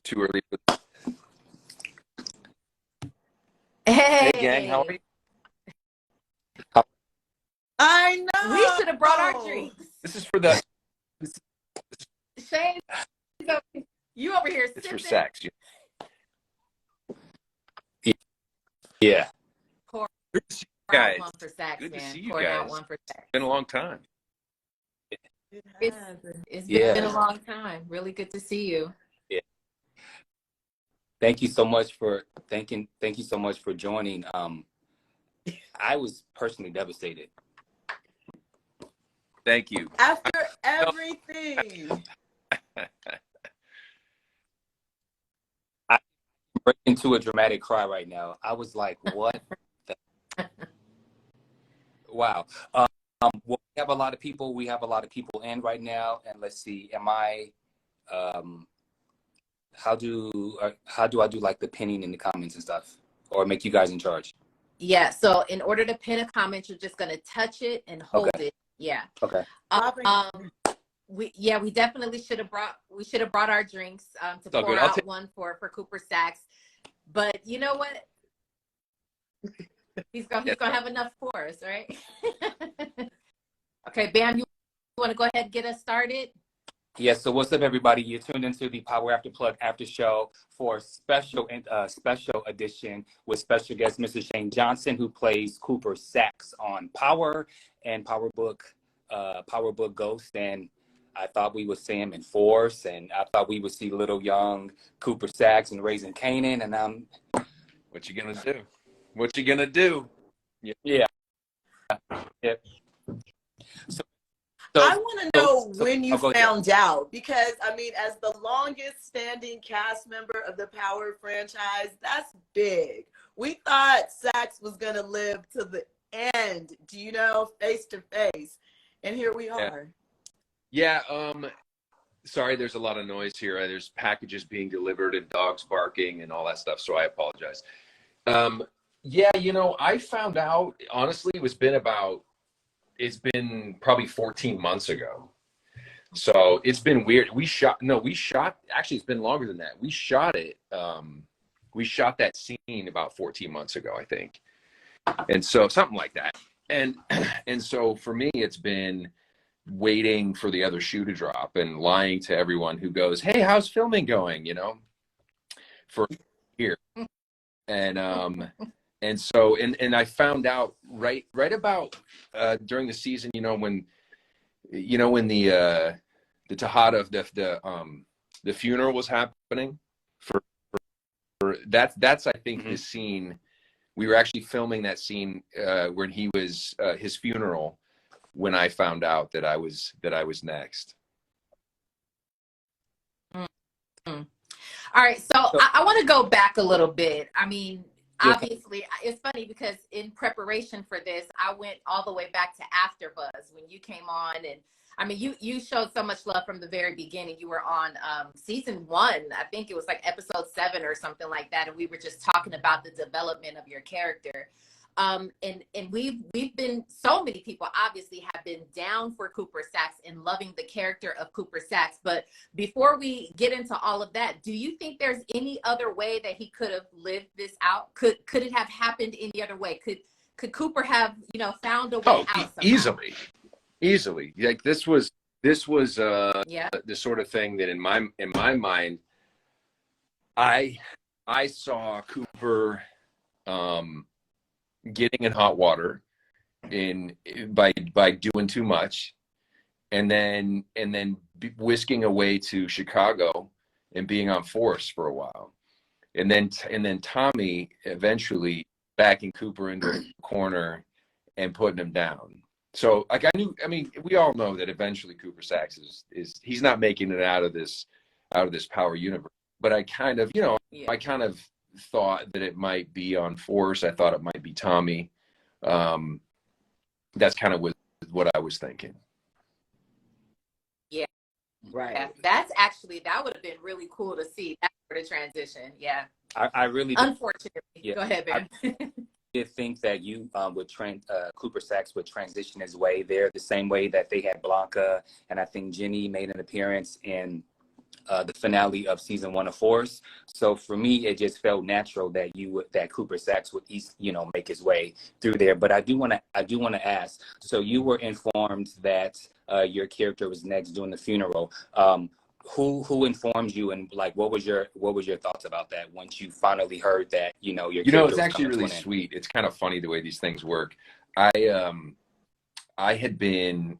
Too early. Hey, gang, how are you? I know. We should have brought our drinks. This is for the. Shane, you over here It's sipping. for Sachs. Yeah. Good to see you guys. One for Saxe, Good to man. see you Pouring out guys. one for Saxe. It's been a long time. It's been a long time. Really good to see you. Yeah. Thank you so much for thank you so much for joining. I was personally devastated. Thank you. After everything. I break into a dramatic cry right now. I was like, what? Wow. Well, we have a lot of people. We have a lot of people in right now, and let's see. Am I? How do I do like the pinning in the comments and stuff, or make you guys in charge? Yeah. So in order to pin a comment, you're just gonna touch it and hold it. Yeah. Okay. We definitely should have brought our drinks to pour out one for Cooper Saxe. But you know what? He's gonna have enough for us, right? Okay, Bamm, you want to go ahead and get us started? Yes. So what's up, everybody? You're tuned into the Power After Plug After Show for special edition with special guest Mr. Shane Johnson, who plays Cooper Saxe on Power and Power Book Ghost. And I thought we would see him in Force, and I thought we would see little young Cooper Saxe and Raising Canaan. And What you gonna do? What you gonna do? Yeah. Yep. So I want to know when you found out, because I mean, as the longest standing cast member of the Power franchise, that's big. We thought Saxe was going to live to the end, do you know, face to face. And here we are. Yeah. Sorry, there's a lot of noise here. There's packages being delivered and dogs barking and all that stuff. So I apologize. Yeah, I found out, honestly, it's been probably 14 months ago. So it's been weird. Actually, it's been longer than that. We shot that scene about 14 months ago, I think. And so something like that. And so for me, it's been waiting for the other shoe to drop and lying to everyone who goes, "Hey, how's filming going?" For here. And so I found out right about during the season, when the Tejada, the funeral was happening for that's I think the scene. We were actually filming that scene when he was his funeral, when I found out that I was next. Mm-hmm. All right, so I want to go back a little bit. I mean, obviously, it's funny because in preparation for this, I went all the way back to AfterBuzz when you came on, and I mean, you showed so much love from the very beginning. You were on season 1, I think it was like episode 7 or something like that, and we were just talking about the development of your character. And we've been, so many people obviously have been down for Cooper Saxe and loving the character of Cooper Saxe. But before we get into all of that, do you think there's any other way that he could have lived this out? Could it have happened any other way? Could Cooper have, found a way out somehow? Easily. Like this was the sort of thing that in my mind, I saw Cooper getting in hot water by doing too much, and then whisking away to Chicago and being on Force for a while, and then Tommy eventually backing Cooper into a corner and putting him down. So like we all know that eventually Cooper Saxe is he's not making it out of this Power universe. But I kind of thought that it might be on Force. I thought it might be Tommy. That's kind of what I was thinking. Yeah. Right. Yeah. That would have been really cool to see that sort of transition. Yeah. I really, unfortunately. Go ahead, Bamm. did think that you Cooper Sachs would transition his way there the same way that they had Blanca, and I think Jenny made an appearance in the finale of season 1 of Force. So for me, it just felt natural that Cooper Sachs would make his way through there. But I do want to ask. So you were informed that your character was next during the funeral. Who informed you, and like what was your thoughts about that once you finally heard that your character it's actually really sweet. It's kind of funny the way these things work. I had been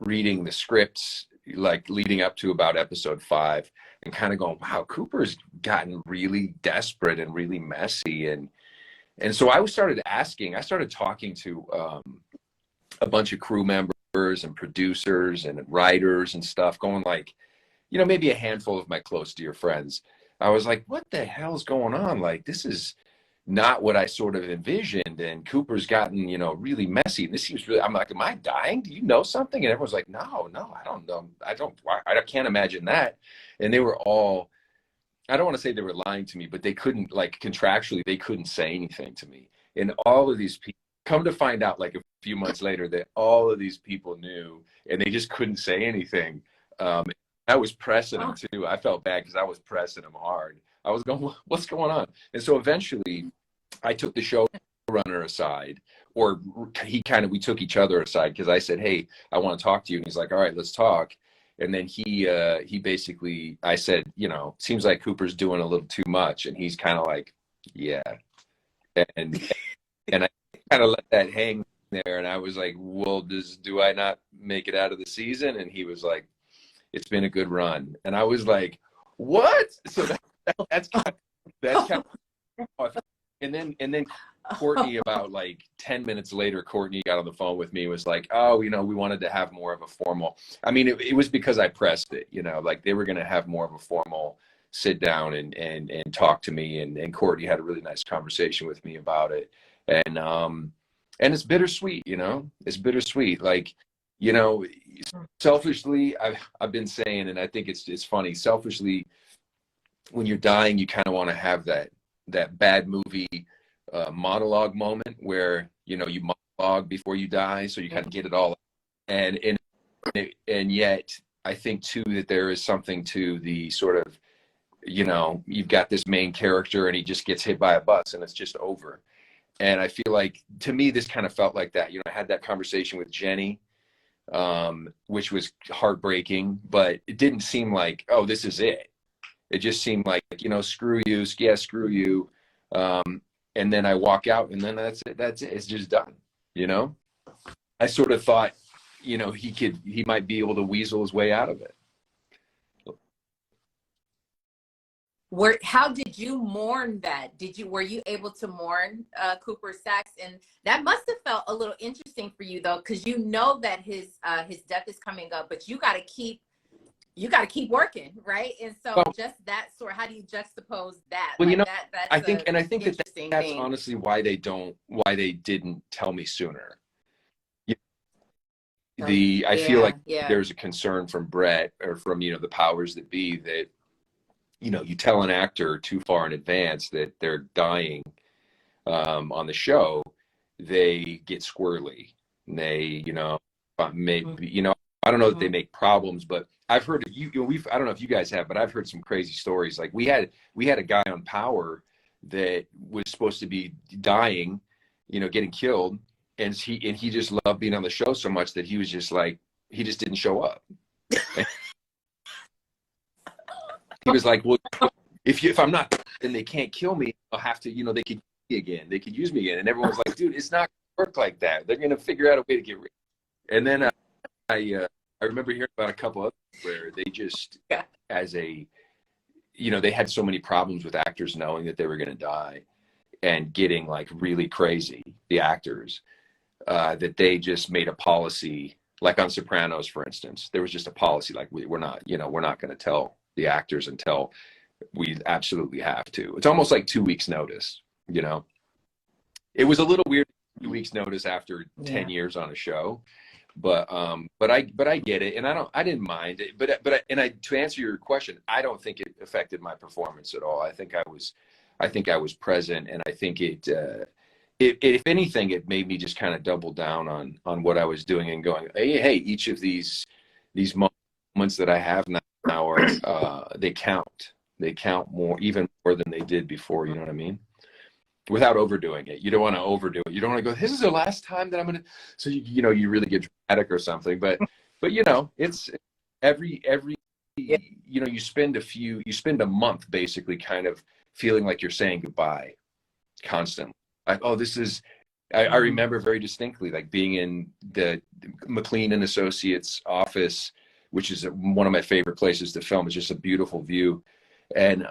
reading the scripts like leading up to about episode 5 and kind of going, wow, Cooper's gotten really desperate and really messy, and so I started talking to a bunch of crew members and producers and writers and stuff, going like, maybe a handful of my close dear friends. I was like, what the hell's going on? Like, this is not what I sort of envisioned. And Cooper's gotten, really messy. And this seems really, I'm like, am I dying? Do you know something? And everyone's like, no, I don't know. I can't imagine that. And they were all, I don't want to say they were lying to me, but they couldn't, like, contractually, they couldn't say anything to me. And all of these people, come to find out like a few months later that all of these people knew and they just couldn't say anything. I was pressing them too. I felt bad because I was pressing them hard. I was going, what's going on? And so eventually I took the showrunner aside, or we took each other aside, because I said, hey, I want to talk to you. And he's like, all right, let's talk. And then he basically, I said, seems like Cooper's doing a little too much. And he's kind of like, yeah. And I kind of let that hang there. And I was like, well, do I not make it out of the season? And he was like, it's been a good run. And I was like, what? So that's kind of, and then Courtney, about like 10 minutes later, Courtney got on the phone with me, was like, oh, we wanted to have more of a formal, I mean, it was because I pressed it, like they were going to have more of a formal sit down and talk to me. And Courtney had a really nice conversation with me about it. And it's bittersweet, it's bittersweet. Like, selfishly, I've been saying, and I think it's funny, selfishly, when you're dying, you kind of want to have that bad movie monologue moment where, you monologue before you die. So you kind of get it all. And yet I think too, that there is something to the sort of, you've got this main character and he just gets hit by a bus and it's just over. And I feel like, to me, this kind of felt like that. I had that conversation with Jenny, which was heartbreaking, but it didn't seem like, oh, this is it. It just seemed like, screw you. Yeah, screw you. And then I walk out and then that's it. It's just done. I sort of thought, he might be able to weasel his way out of it. How did you mourn that? Were you able to mourn Cooper Sachs? And that must have felt a little interesting for you, though, because that his death is coming up, but you got to keep working, right? And so just that sort, how do you juxtapose that? Well, that's I think that's honestly why they didn't tell me sooner. I feel like there's a concern from Brett, or from the powers that be, that you tell an actor too far in advance that they're dying on the show, they get squirrely. And they, maybe, I don't know that they make problems, but I've heard I don't know if you guys have, but I've heard some crazy stories. Like we had a guy on Power that was supposed to be dying, getting killed. And he just loved being on the show so much that he was just like, he just didn't show up. He was like, well, if I'm not, then they can't kill me. I'll have to, they could use me again. They could use me again. And everyone's like, dude, it's not going to work like that. They're going to figure out a way to get rid. And then I remember hearing about a couple others where they just, they had so many problems with actors knowing that they were going to die and getting like really crazy, the actors, that they just made a policy, like on Sopranos, for instance. There was just a policy like, we're not going to tell the actors until we absolutely have to. It's almost like 2 weeks notice, It was a little weird, 2 weeks notice after 10 years on a show, but I get it, and I didn't mind it, but to answer your question, I don't think it affected my performance at all. I think I was present, and I think it if anything, it made me just kind of double down on what I was doing and going, hey, each of these moments that I have now are they count more, even more than they did before. You know what I mean? Without overdoing it. You don't want to overdo it. You don't want to go, this is the last time that I'm gonna. So you know, you really get dramatic or something. But you know, it's every you know, you spend a month basically kind of feeling like you're saying goodbye constantly. Like, oh, this is. I remember very distinctly, like being in the McLean and Associates office, which is one of my favorite places to film. It's just a beautiful view, and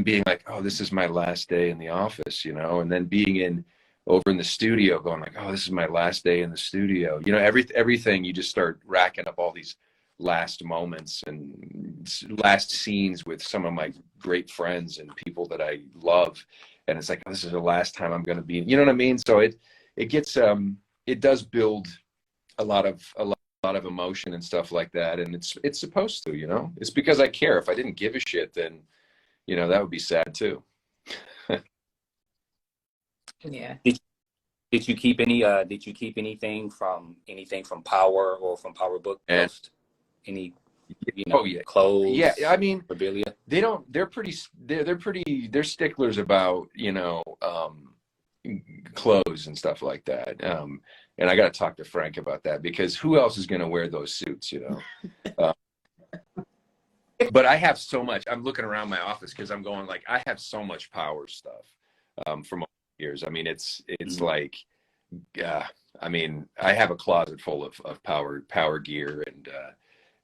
being like, oh, this is my last day in the office, you know, and then being over in the studio, going like, oh, this is my last day in the studio. You know, everything. You just start racking up all these last moments and last scenes with some of my great friends and people that I love. And it's like, oh, this is the last time I'm going to be, you know what I mean? So it gets, it does build a lot of emotion and stuff like that. And it's supposed to, you know, it's because I care. If I didn't give a shit, then, you know, that would be sad too. Yeah. Did you keep anything from Power or from Power Book Post? Any, you know, clothes? Yeah, I mean, memorabilia. They're sticklers about, you know, clothes and stuff like that. And I got to talk to Frank about that, because who else is going to wear those suits, you know? But I have so much. I'm looking around my office because I'm going like, I have so much Power stuff from years. I mean, it's like, I mean, I have a closet full of Power gear,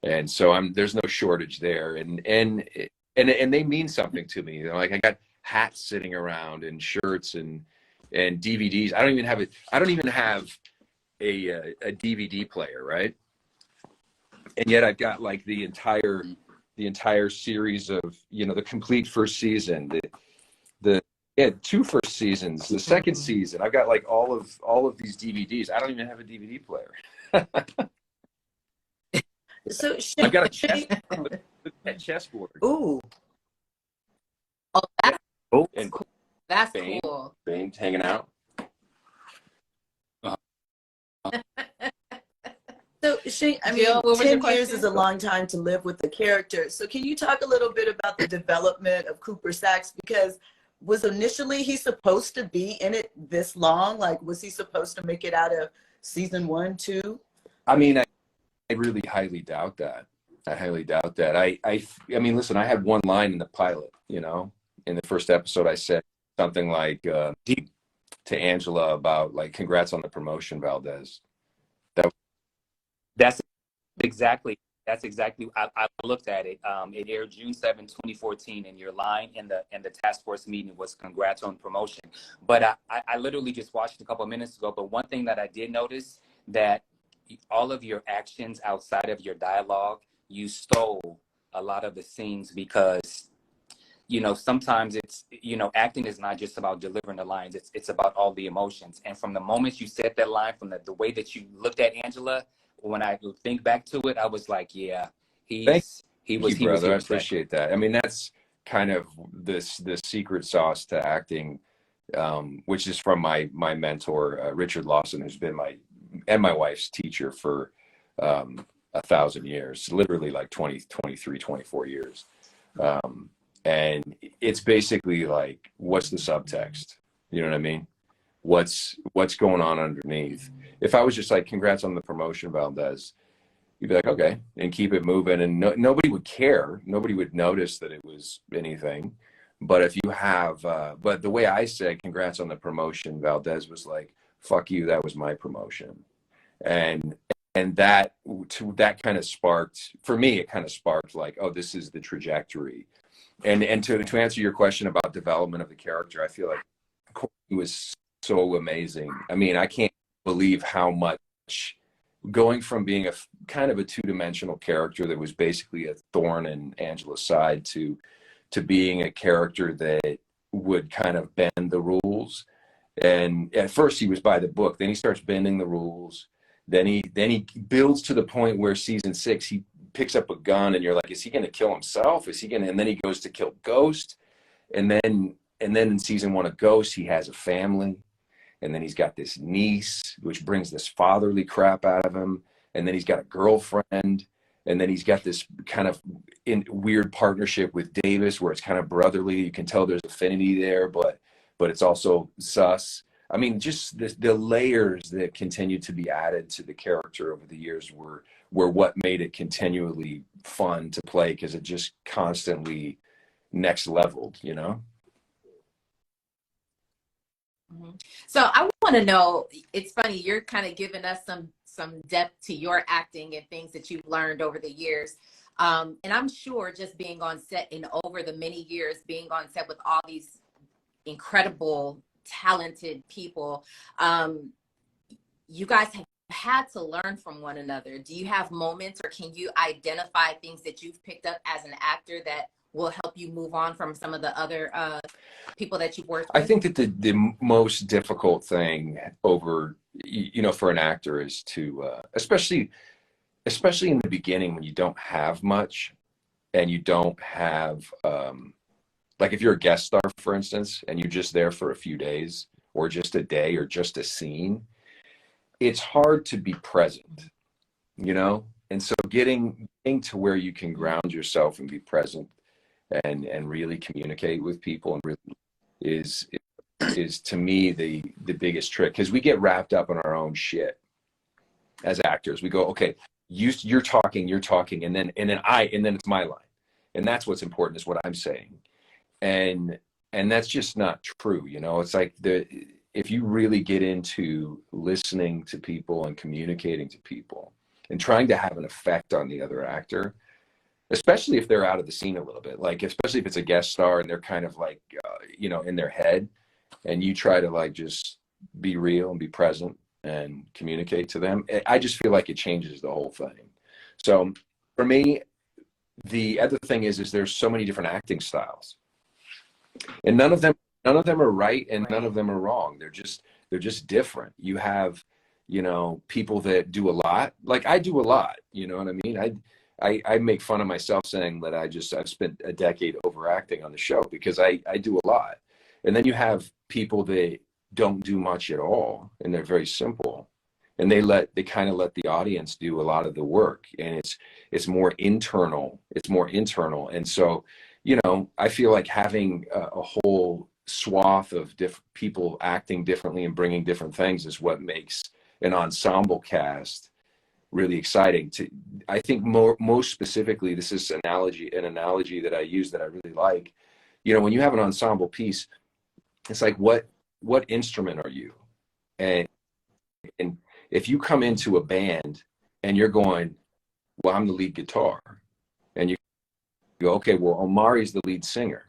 and so there's no shortage there, and they mean something to me. You know, like I got hats sitting around and shirts and DVDs. I don't even have a DVD player, right? And yet I've got like the entire series of, you know, the complete first season, the two first seasons, the second season. I've got like all of these DVDs. I don't even have a DVD player. So I've got a chessboard. Ooh. Oh, that's cool. And cool. That's Bamm, cool. Bamm hanging out. So, Shane, I mean, Jill, what was your 10 years question? is a long time to live with the character. So can you talk a little bit about the development of Cooper Saxe? Because was initially he supposed to be in it this long? Like, was he supposed to make it out of season 1, 2? I mean, I really highly doubt that. I mean, listen, I had one line in the pilot, you know, in the first episode. I said something like to Angela about like, congrats on the promotion, Valdez. That's exactly. I looked at it. It aired June 7, 2014, and your line in the task force meeting was congrats on promotion. But I literally just watched a couple of minutes ago. But one thing that I did notice, that all of your actions outside of your dialogue, you stole a lot of the scenes, because, you know, sometimes it's, you know, acting is not just about delivering the lines. It's about all the emotions. And from the moment you said that line, from the way that you looked at Angela, when I think back to it, I was like, yeah, he was brother. I appreciate that. I mean, that's kind of the secret sauce to acting, which is from my mentor, Richard Lawson, who's been my wife's teacher for 1,000 years, literally like 23, 24 years. And it's basically like, what's the subtext? You know what I mean? What's going on underneath? If I was just like, congrats on the promotion, Valdez, you'd be like, okay, and keep it moving, and nobody would care. Nobody would notice that it was anything. But if you have, but the way I said, congrats on the promotion, Valdez was like, fuck you, that was my promotion. And that kind of sparked, for me, it kind of sparked like, oh, this is the trajectory. And to answer your question about development of the character, I feel like Courtney was so amazing. I mean, I can't believe how much, going from being a kind of a two-dimensional character that was basically a thorn in Angela's side to being a character that would kind of bend the rules. And at first he was by the book, then he starts bending the rules. Then he builds to the point where season 6, he picks up a gun and you're like, is he going to kill himself? And then he goes to kill Ghost. And then in season 1 of Ghost, he has a family. and then he's got this niece, which brings this fatherly crap out of him, and then he's got a girlfriend, and then he's got this kind of weird partnership with Davis where it's kind of brotherly. You can tell there's affinity there, but it's also sus. I mean, just the layers that continue to be added to the character over the years were what made it continually fun to play, because it just constantly next leveled, you know? So I want to know, it's funny, you're kind of giving us some depth to your acting and things that you've learned over the years. And I'm sure just being on set and over the many years, being on set with all these incredible, talented people, you guys have had to learn from one another. Do you have moments, or can you identify things that you've picked up as an actor that will help you move on from some of the other people that you've worked with? I think that the most difficult thing over, you know, for an actor is to, especially in the beginning when you don't have much and you don't have, like if you're a guest star, for instance, and you're just there for a few days or just a day or just a scene, it's hard to be present, you know? And so getting to where you can ground yourself and be present and really communicate with people and really is to me the biggest trick, because we get wrapped up in our own shit as actors. We go, okay, you're talking, and then it's my line, and that's what's important, is what I'm saying, and that's just not true, you know? It's like if you really get into listening to people and communicating to people and trying to have an effect on the other actor, especially if they're out of the scene a little bit, like especially if it's a guest star and they're kind of like, you know, in their head, and you try to like just be real and be present and communicate to them, I just feel like it changes the whole thing. So for me, the other thing is there's so many different acting styles, and none of them are right and none of them are wrong. They're just different. You have, you know, people that do a lot, like I do a lot, you know what I mean? I make fun of myself saying that I've spent a decade overacting on the show, because I do a lot. And then you have people that don't do much at all, and they're very simple, and they kind of let the audience do a lot of the work, and it's more internal. And so, you know, I feel like having a whole swath of different people acting differently and bringing different things is what makes an ensemble cast really exciting. I think most specifically, this is an analogy that I use that I really like. You know, when you have an ensemble piece, it's like, what instrument are you? And if you come into a band and you're going, well, I'm the lead guitar, and you go, okay, well, Omari's the lead singer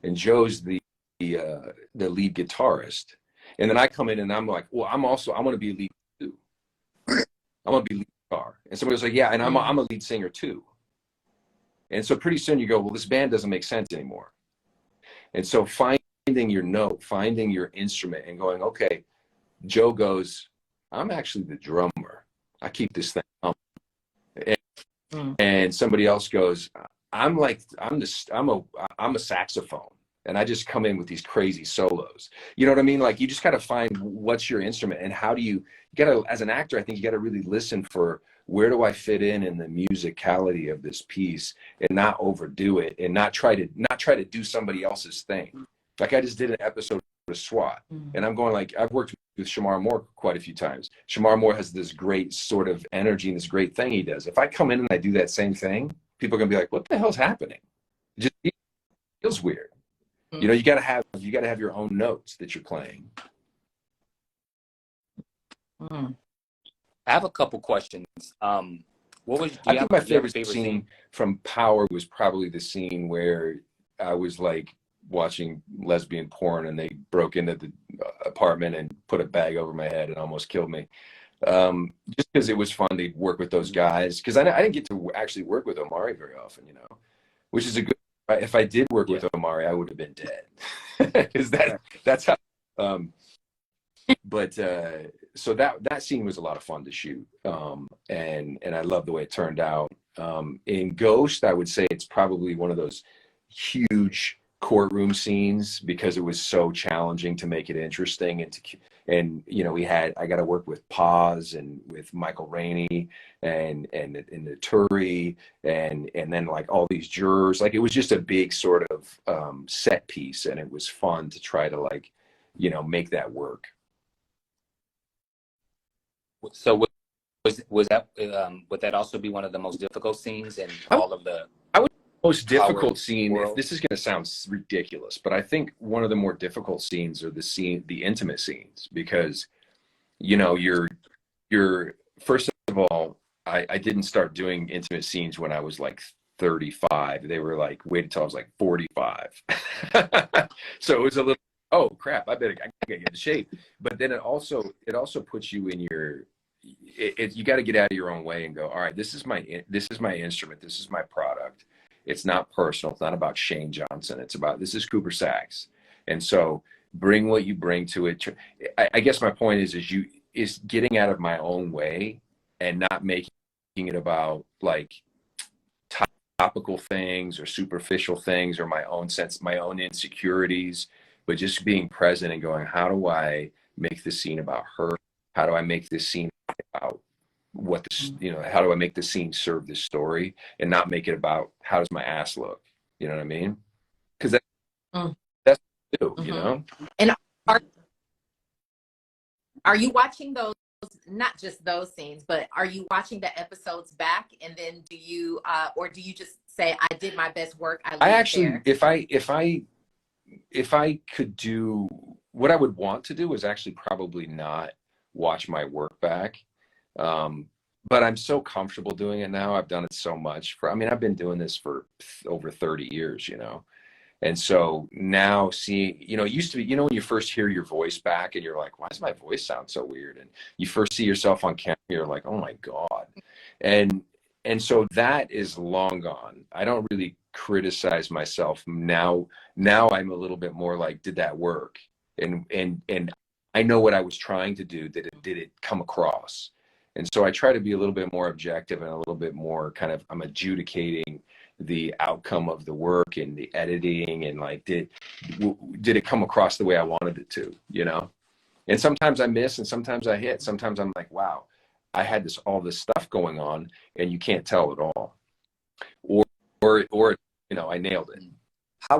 and Joe's the lead guitarist, and then I come in and I'm like, well, I want to be a lead too. I want to be lead guitar. And somebody's like, yeah, and I'm a lead singer too. And so pretty soon you go, well, this band doesn't make sense anymore. And so finding your note, finding your instrument, and going, okay, Joe goes, I'm actually the drummer. I keep this thing up. And somebody else goes, I'm a saxophone, and I just come in with these crazy solos. You know what I mean? Like, you just got to find what's your instrument, and how do you got to, as an actor, I think you got to really listen for, where do I fit in the musicality of this piece, and not overdo it, and not try to do somebody else's thing. Like, I just did an episode of SWAT, and I'm going, like, I've worked with Shamar Moore quite a few times. Shamar Moore has this great sort of energy and this great thing he does. If I come in and I do that same thing, people are gonna be like, what the hell's happening? It just feels weird. You know, you gotta have your own notes that you're playing. I have a couple questions. I think my favorite scene from Power was probably the scene where I was like watching lesbian porn, and they broke into the apartment and put a bag over my head and almost killed me. Just because it was fun to work with those guys, because I didn't get to actually work with Omari very often, you know, which is a good. If I did work with Omari, I would have been dead, because that's how. So that scene was a lot of fun to shoot, and I love the way it turned out. In Ghost, I would say it's probably one of those huge courtroom scenes, because it was so challenging to make it interesting, And I got to work with Paz and with Michael Rainey and the Turi and then like all these jurors. Like it was just a big sort of set piece, and it was fun to try to like make that work. So was that would that also be one of the most difficult scenes in all of the? Most difficult scene, if this is going to sound ridiculous, but I think one of the more difficult scenes are the intimate scenes, because you're first of all, I didn't start doing intimate scenes when I was like 35. They were like, wait until I was like 45. So it was a little, oh crap, I gotta get in shape. But then it also puts you in you got to get out of your own way and go, all right, this is my instrument, this is my product. It's not personal. It's not about Shane Johnson. This is Cooper Saxe. And so bring what you bring to it. I guess my point is getting out of my own way and not making it about like topical things or superficial things or my own insecurities, but just being present and going, how do I make this scene about her? How do I make this scene about how do I make the scene serve this story and not make it about how does my ass look? You know what I mean? Because that's what I do, And are you watching those, not just those scenes, but are you watching the episodes back, and then do you or do you just say, I did my best work, I actually there? If I could do what I would want to do is actually probably not watch my work back. But I'm so comfortable doing it now. I've done it so much I've been doing this for over 30 years, And so now seeing, it used to be, when you first hear your voice back and you're like, why does my voice sound so weird? And you first see yourself on camera, you're like, oh my God. And so that is long gone. I don't really criticize myself now. Now I'm a little bit more like, did that work? And I know what I was trying to do. Did it come across? And so I try to be a little bit more objective and a little bit more I'm adjudicating the outcome of the work and the editing and like, did it come across the way I wanted it to, And sometimes I miss and sometimes I hit. Sometimes I'm like, wow, I had all this stuff going on and you can't tell at all. Or I nailed it. How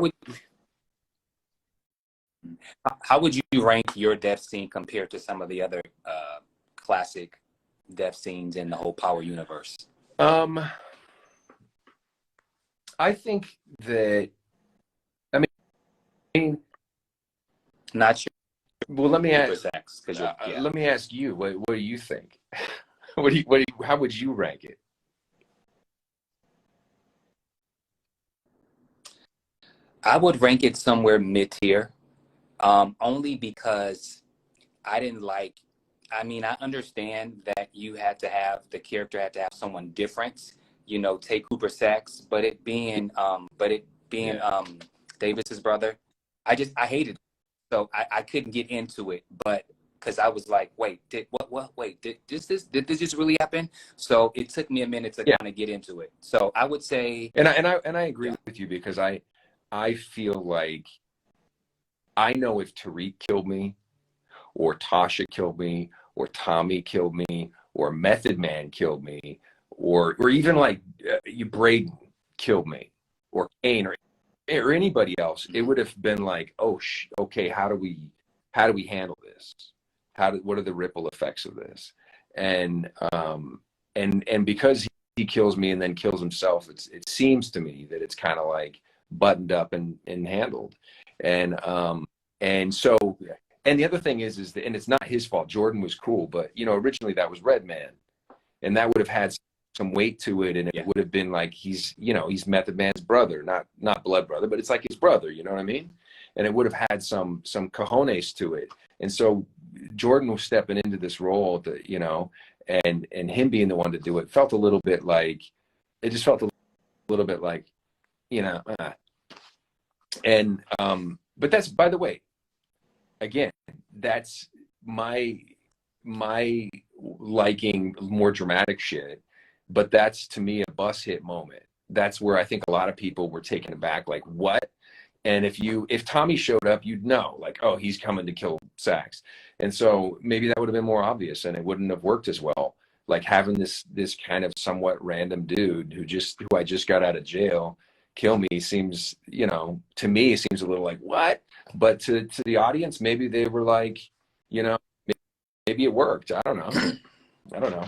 would you rank your death scene compared to some of the other classic death scenes in the whole Power universe? I think that, not sure. Well, let me ask you, what do you think? How would you rank it? I would rank it somewhere mid-tier, only because I didn't like. I understand that the character had to have someone different, take Cooper Saxe, but it being Davis's brother, I hated it. So I couldn't get into it, but because I was like, wait, did this just really happen? So it took me a minute to kind of get into it. So I would say, and I agree with you, because I feel like I know if Tariq killed me, or Tasha killed me, or Tommy killed me, or Method Man killed me, or even like Braden killed me, or Kane, or anybody else, it would have been like, oh, okay, how do we handle this? What are the ripple effects of this? And because he kills me and then kills himself, it seems to me that it's kind of like buttoned up and handled. And so, and the other thing is that, and it's not his fault, Jordan was cool, but originally that was Redman, and that would have had some weight to it, and it would have been like he's Method Man's brother, not blood brother, but it's like his brother, you know what I mean? And it would have had some cojones to it. And so Jordan was stepping into this role and him being the one to do it felt a little bit like, it just felt a little bit like, and but that's, by the way, again, that's my liking more dramatic shit, but that's to me a bus hit moment. That's where I think a lot of people were taken aback, like, what? And if Tommy showed up, you'd know, like, oh, he's coming to kill Saxe. And so maybe that would have been more obvious, and it wouldn't have worked as well. Like having this kind of somewhat random dude who I just got out of jail kill me seems, you know, to me it seems a little like, what? But to the audience, maybe they were like, you know, maybe it worked. I don't know. I don't know.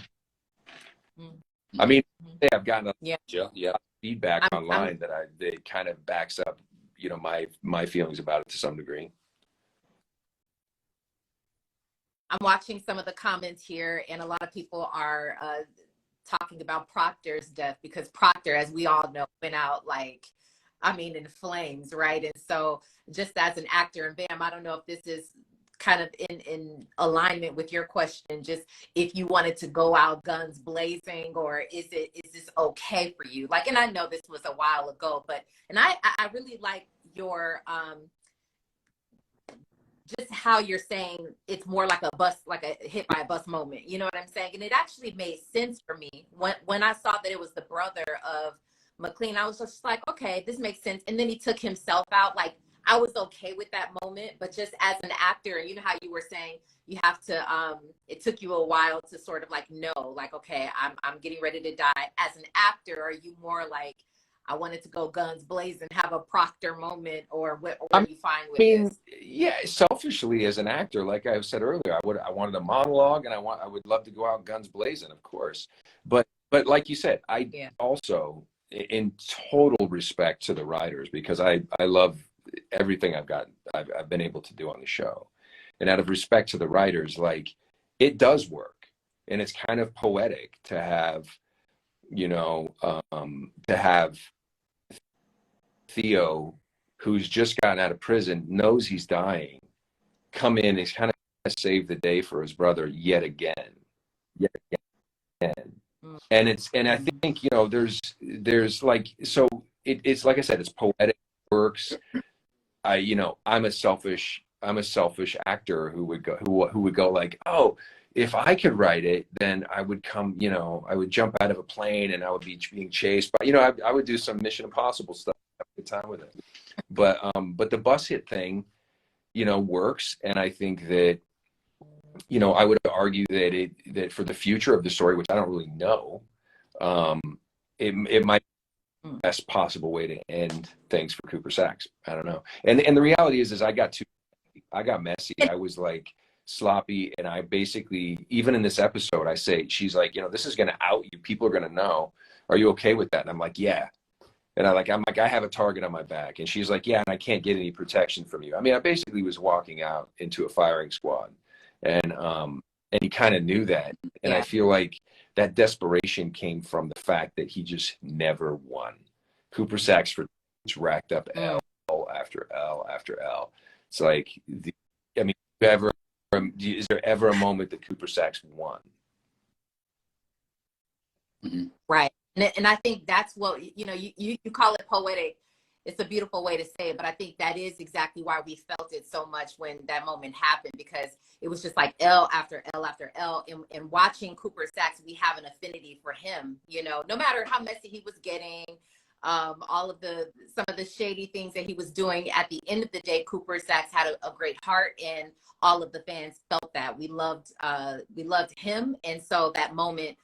I mean, I've gotten a feedback online that kind of backs up, you know, my feelings about it to some degree. I'm watching some of the comments here, and a lot of people are talking about Proctor's death, because Proctor, as we all know, went out like, I mean, in flames, right? And so just as an actor, and Bamm, I don't know if this is kind of in alignment with your question, just if you wanted to go out guns blazing, or is this okay for you? Like, and I know this was a while ago, but, and I really like your, just how you're saying it's more like a bus, like a hit by a bus moment. You know what I'm saying? And it actually made sense for me when I saw that it was the brother of McLean. I was just like, okay, this makes sense. And then he took himself out. Like, I was okay with that moment, but just as an actor, you know how you were saying you have to, it took you a while to sort of like, know, like, okay, I'm getting ready to die. As an actor, are you more like, I wanted to go guns blazing, have a Proctor moment, or what are you fine with this? Yeah, selfishly as an actor, like I said earlier, I wanted a monologue, and I would love to go out guns blazing, of course. But like you said, I also, in total respect to the writers, because I love everything I've been able to do on the show. And out of respect to the writers, like, it does work. And it's kind of poetic to have, you know, to have Theo, who's just gotten out of prison, knows he's dying, come in and kind of save the day for his brother yet again. And I think, you know, there's like, so it's like I said, it's poetic, works. You know, I'm a selfish actor who would go like, oh, if I could write it, then I would come, you know, I would jump out of a plane and I would be being chased. But, you know, I would do some Mission Impossible stuff, have a good time with it. But the bus hit thing, you know, works. And I think that, you know, I would argue that for the future of the story, which I don't really know, it might be the best possible way to end things for Cooper Saxe. I don't know. And the reality is I got messy. I was like sloppy, and I basically, even in this episode, I say, she's like, you know, this is going to out you. People are going to know. Are you okay with that? And I'm like, yeah. And I'm like, I have a target on my back. And she's like, yeah, and I can't get any protection from you. I mean, I basically was walking out into a firing squad, and he kind of knew that. And I feel like that desperation came from the fact that he just never won. Cooper Saxe racked up L after L after L. It's like, I mean, is there ever a moment that Cooper Saxe won? Right. And I think that's what, you know, you call it poetic. It's a beautiful way to say it, but I think that is exactly why we felt it so much when that moment happened, because it was just like L after L after L. And watching Cooper Saxe, we have an affinity for him, you know, no matter how messy he was getting, all of some of the shady things that he was doing. At the end of the day, Cooper Saxe had a great heart, and all of the fans felt that. We loved him. And so that moment,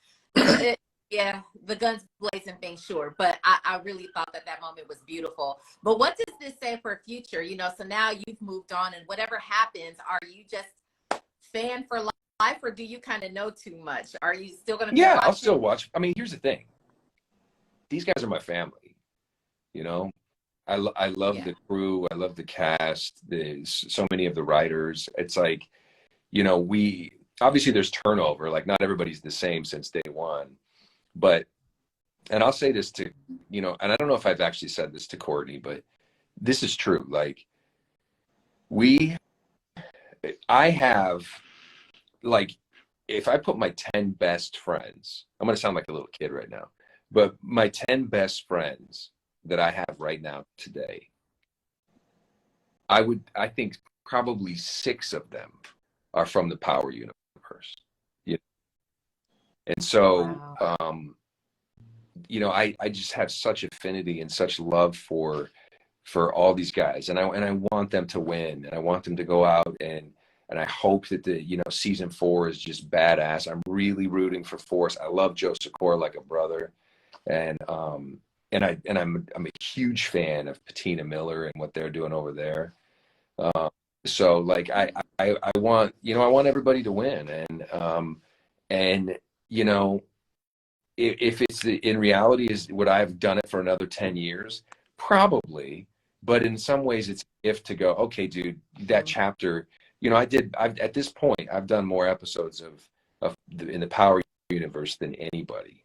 yeah, the guns blazing thing, sure. But I really thought that moment was beautiful. But what does this say for future? You know, so now you've moved on, and whatever happens, are you just fan for life, or do you kind of know too much? Are you still going to be watching? I'll still watch. I mean, here's the thing. These guys are my family. You know, I love the crew. I love the cast. There's so many of the writers. It's like, you know, obviously there's turnover. Like, not everybody's the same since day one. But, and I'll say this to, you know, and I don't know if I've actually said this to Courtney, but this is true. Like, I have, like, if I put my 10 best friends, I'm going to sound like a little kid right now, but my 10 best friends that I have right now today, I think probably 6 of them are from the Power universe. You know? And so, wow. You know, I just have such affinity and such love for for all these guys, and I want them to win, and I want them to go out, and I hope that season 4 is just badass. I'm really rooting for Force. I love Joe Sikora like a brother, and I'm a huge fan of Patina Miller and what they're doing over there. So like I want I want everybody to win, and if it's in reality, is would I have done it for another 10 years? Probably. But in some ways it's if to go, okay, dude, that chapter, at this point, I've done more episodes in the Power universe than anybody.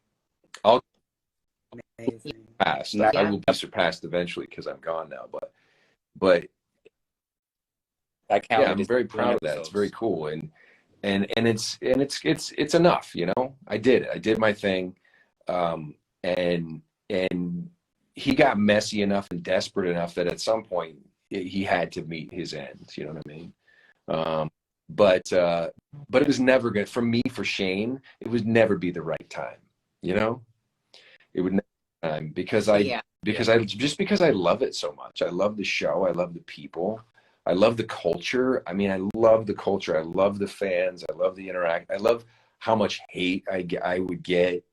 I'll surpass. I will be surpassed eventually because I'm gone now. But I'm very proud of that. It's very cool, and it's enough. I did it. I did my thing, and he got messy enough and desperate enough that at some point he had to meet his end. You know what I mean? But it was never good for me. For Shane, it would never be the right time. It would never be time because I love it so much. I love the show. I love the people. I love the culture. I mean, I love the culture. I love the fans. I love the interact. I love how much hate I would get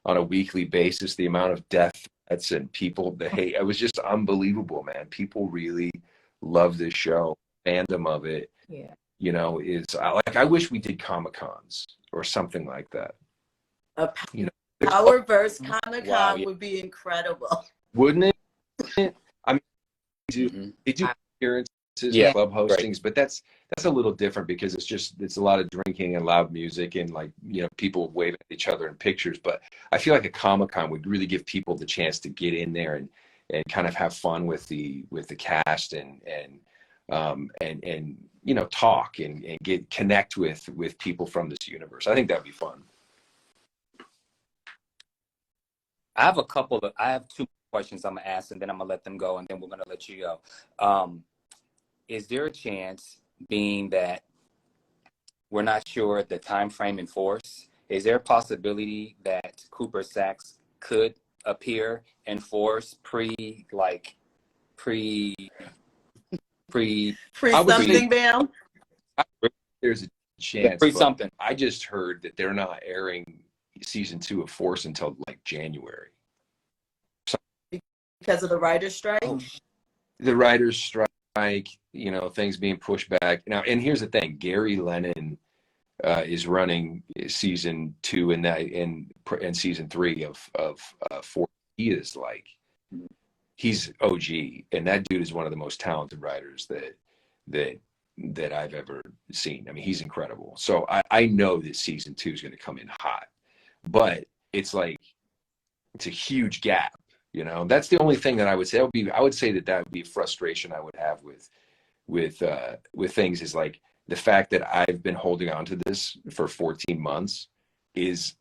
on a weekly basis. The amount of death threats and people, the hate. It was just unbelievable, man. People really love this show. Fandom of it, is like, I wish we did Comic-Cons or something like that. Powerverse Comic-Con would be incredible. Wouldn't it? I mean, they do appearances. Club hostings, but that's a little different because it's a lot of drinking and loud music and people waving at each other in pictures. But I feel like a Comic-Con would really give people the chance to get in there and kind of have fun with the cast and talk and connect with people from this universe. I think that'd be fun. I have 2 questions I'm gonna ask, and then I'm gonna let them go, and then we're gonna let you go. Is there a chance, being that we're not sure the time frame in Force, is there a possibility that Cooper Sachs could appear in Force pre something, Bamm? There's a chance. Pre something. I just heard that they're not airing season 2 of Force until like January. Because of the writer's strike? The writer's strike. Things being pushed back now. And here's the thing: Gary Lennon is running season 2 and season 3 of Force. He is he's OG, and that dude is one of the most talented writers that I've ever seen. I mean, he's incredible. So I know that season 2 is going to come in hot, but it's a huge gap. That's the only thing that I would say. I would say that would be a frustration I would have with things, is like the fact that I've been holding on to this for 14 months is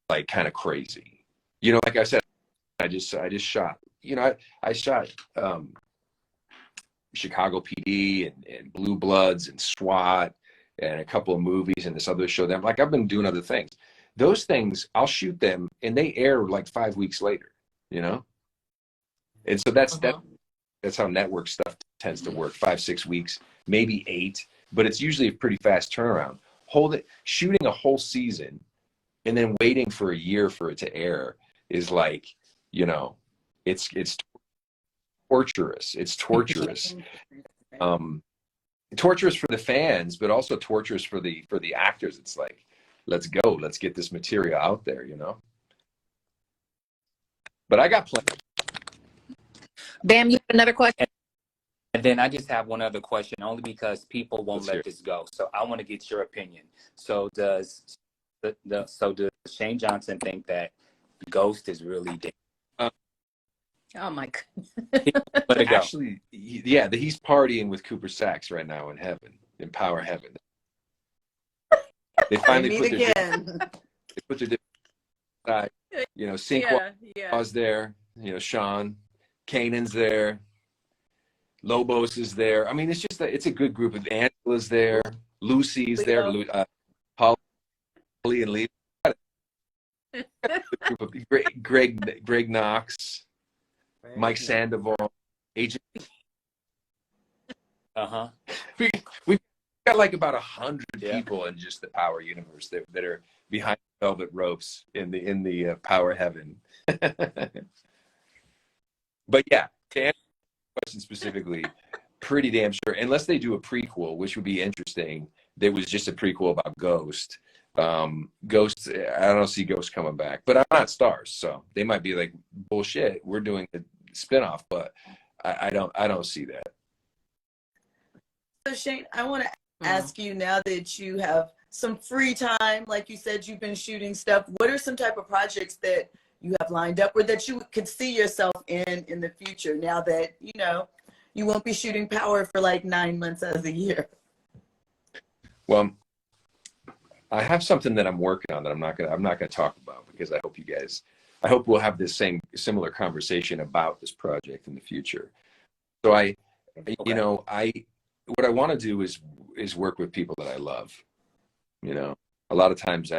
like kind of crazy. Like I said, I just shot. I shot Chicago PD and Blue Bloods and SWAT and a couple of movies and this other show. That I've been doing other things. Those things I'll shoot them and they air like 5 weeks later. And so that's how network stuff tends to work. 5-6 weeks, maybe 8, but it's usually a pretty fast turnaround. Shooting a whole season and then waiting for a year for it to air is it's torturous. It's torturous. Torturous for the fans, but also torturous for the actors. It's like, let's go, let's get this material out there, But I got plenty. Bamm, you have another question? And then I just have one other question, only because people won't let this go. So I want to get your opinion. So does Shane Johnson think that Ghost is really dead? Oh my God. Actually, he's partying with Cooper Sachs right now in heaven, in Power Heaven. They finally put their side. Cinqua's there. Sean, Kanan's there. Lobos is there. I mean, it's a good group. Of Angela's there. Lucy's there. Holly and Lee. Greg Knox, Mike Sandoval, Agent. We've got like about 100 people in just the Power universe that are behind velvet ropes in the Power heaven. But yeah, to answer the question specifically, pretty damn sure, unless they do a prequel, which would be interesting. There was just a prequel about Ghost. Ghost, I don't see Ghost coming back, but I'm not Stars, so they might be like, bullshit, we're doing a spinoff, but I don't see that. So Shane, I want to ask you, now that you have some free time, like you said, you've been shooting stuff, what are some type of projects that you have lined up or that you could see yourself in the future, now that, you know, you won't be shooting Power for like 9 months out of the year? Well, I have something that I'm working on that I'm not gonna talk about, because I hope we'll have this similar conversation about this project in the future. So what I want to do is work with people that I love. You know, a lot of times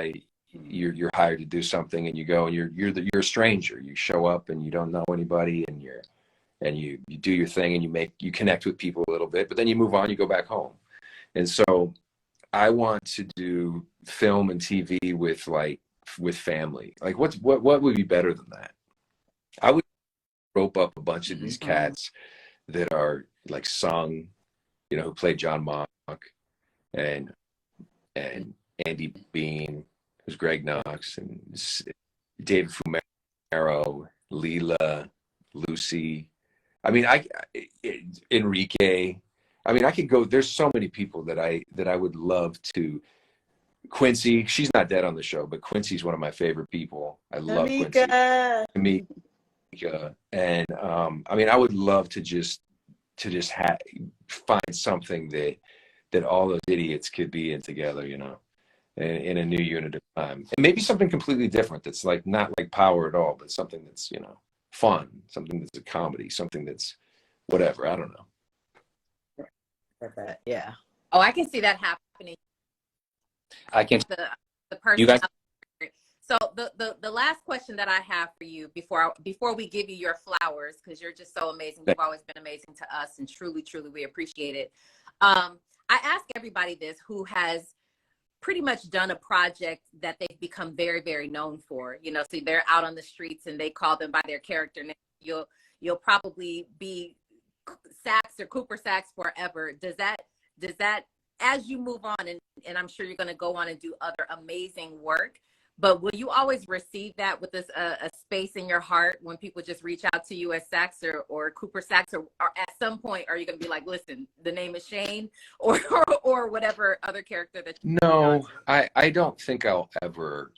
you're hired to do something, and you go and you're a stranger. You show up and you don't know anybody, and you do your thing, and you connect with people a little bit, but then you move on, you go back home. And so I want to do film and TV with family. Like what would be better than that? I would rope up a bunch of these cats that are like Sung, you know, who played John Mock, and Andy Bean, who's Greg Knox, and David Fumero, Leela, Lucy. I mean, Enrique. I mean, I could go. There's so many people that I would love to. Quincy, she's not dead on the show, but Quincy's one of my favorite people. I love Quincy. Tamika. And I mean, I would love to just find something that all those idiots could be in together, you know, in a new unit of time, and maybe something completely different that's like not like Power at all, but something that's, you know, fun, something that's a comedy, something that's whatever. I don't know. Yeah. Oh, I can see that happening. I can. The person. You guys. So the last question that I have for you before we give you your flowers, because you're just so amazing. You've always been amazing to us, and truly we appreciate it. I ask everybody this who has pretty much done a project that they've become very, very known for. You know, so they're out on the streets and they call them by their character name. You'll probably be Sachs or Cooper Sachs forever. Does that as you move on, and I'm sure you're going to go on and do other amazing work, but will you always receive that with a space in your heart when people just reach out to you as Sachs or Cooper Sachs, or at some point are you going to be like, listen, the name is Shane, or whatever other character that you No, I don't think I'll ever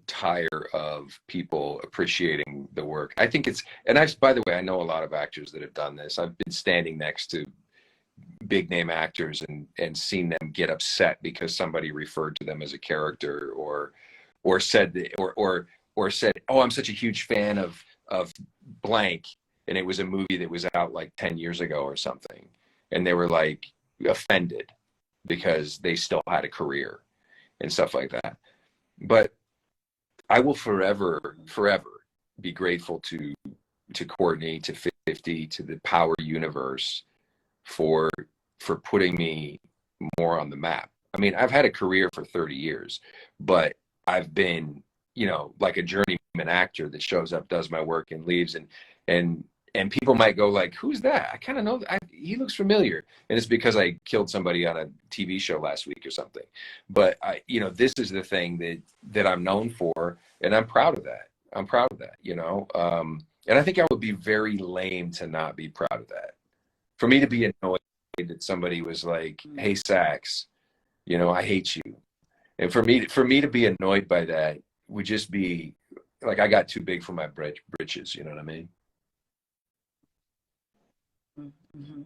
tire of people appreciating the work. I think by the way, I know a lot of actors that have done this. I've been standing next to big name actors and seen them get upset because somebody referred to them as a character or said said, oh, I'm such a huge fan of blank, and it was a movie that was out like 10 years ago or something, and they were like offended because they still had a career and stuff like that. But I will forever be grateful to Courtney, to 50, to the Power universe for putting me more on the map. I mean, I've had a career for 30 years, but I've been, you know, like a journeyman actor that shows up, does my work, and leaves, and people might go like, who's that? I kind of know, he looks familiar, and it's because I killed somebody on a TV show last week or something. But this is the thing that I'm known for, and I'm proud of that. You know, and I think I would be very lame to not be proud of that. For me to be annoyed that somebody was like, hey, Saxe, you know, I hate you. And for me to be annoyed by that would just be like, I got too big for my britches. You know what I mean? Mm-hmm.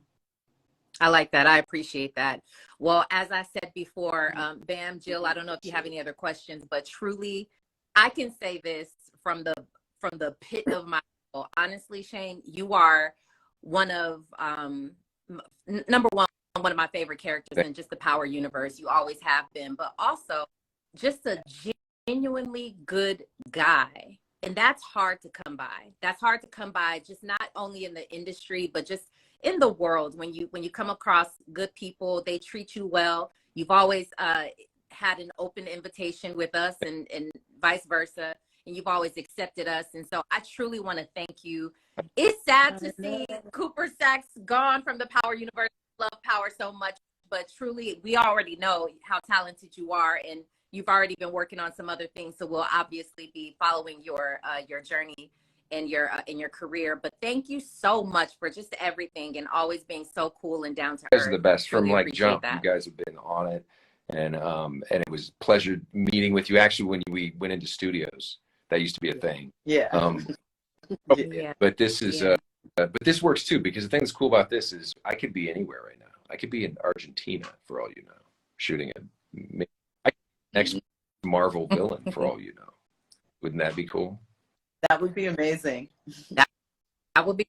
I like that. I appreciate that. Well, as I said before, Bamm, Jill, I don't know if you have any other questions, but truly, I can say this from the pit of my soul. Honestly, Shane, you are one of number one of my favorite characters in just the Power universe. You always have been, but also just a genuinely good guy. And that's hard to come by. That's hard to come by, just not only in the industry, but just in the world. When you come across good people, they treat you well. You've always had an open invitation with us, and vice versa. And you've always accepted us. And so I truly want to thank you. It's sad to see Cooper Sachs gone from the Power universe. Love Power so much, but truly, we already know how talented you are, and you've already been working on some other things. So we'll obviously be following your journey and your in your career. But thank you so much for just everything, and always being so cool and down to earth. You guys are the best from Really like jump. that. You guys have been on it, and it was a pleasure meeting with you. Actually, when we went into studios, that used to be a thing. Yeah. Yeah. But this is but this works too, because the thing that's cool about this is I could be anywhere right now. I could be in Argentina for all you know, shooting a next Marvel villain for all you know. Wouldn't that be cool? That would be amazing. That would be.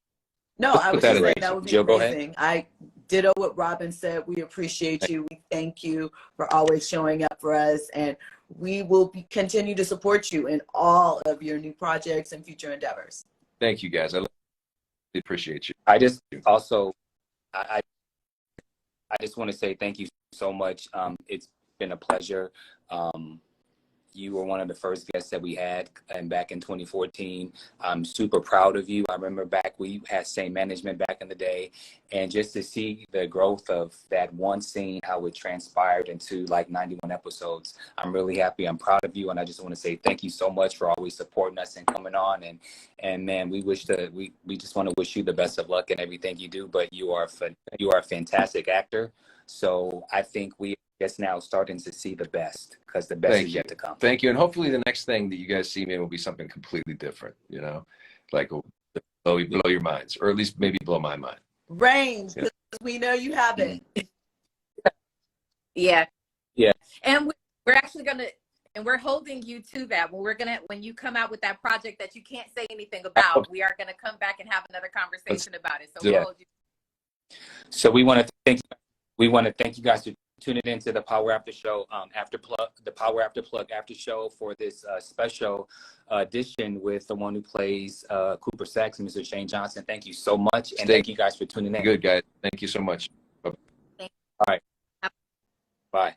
No, I was just saying that would be Jill, amazing. I ditto what Robin said. We appreciate you. We thank you for always showing up for us, and we will continue to support you in all of your new projects and future endeavors. Thank you, guys. I appreciate you. I just also, I just want to say thank you so much. It's been a pleasure. You were one of the first guests that we had, and back in 2014. I'm super proud of you. I remember back we had same management back in the day, and just to see the growth of that one scene, how it transpired into like 91 episodes. I'm really happy. I'm proud of you, and I just want to say thank you so much for always supporting us and coming on. And man, we just want to wish you the best of luck in everything you do. But you are a fantastic actor. So I think we just now starting to see the best, because the best is yet to come. Thank you. And hopefully the next thing that you guys see me will be something completely different, you know, like blow your minds, or at least maybe blow my mind. Range, because we know you have it. Yeah. Yeah. And we're actually we're holding you to that. When you come out with that project that you can't say anything about, we are gonna come back and have another conversation about it. So we'll hold you. So we want to thank you guys for tuning into the Power After Show the Power After Plug after show for this special edition with the one who plays Cooper Sachs, Mr. Shane Johnson. Thank you so much, and thank you guys for tuning in. Good, guys. Thank you so much. All right. Bye.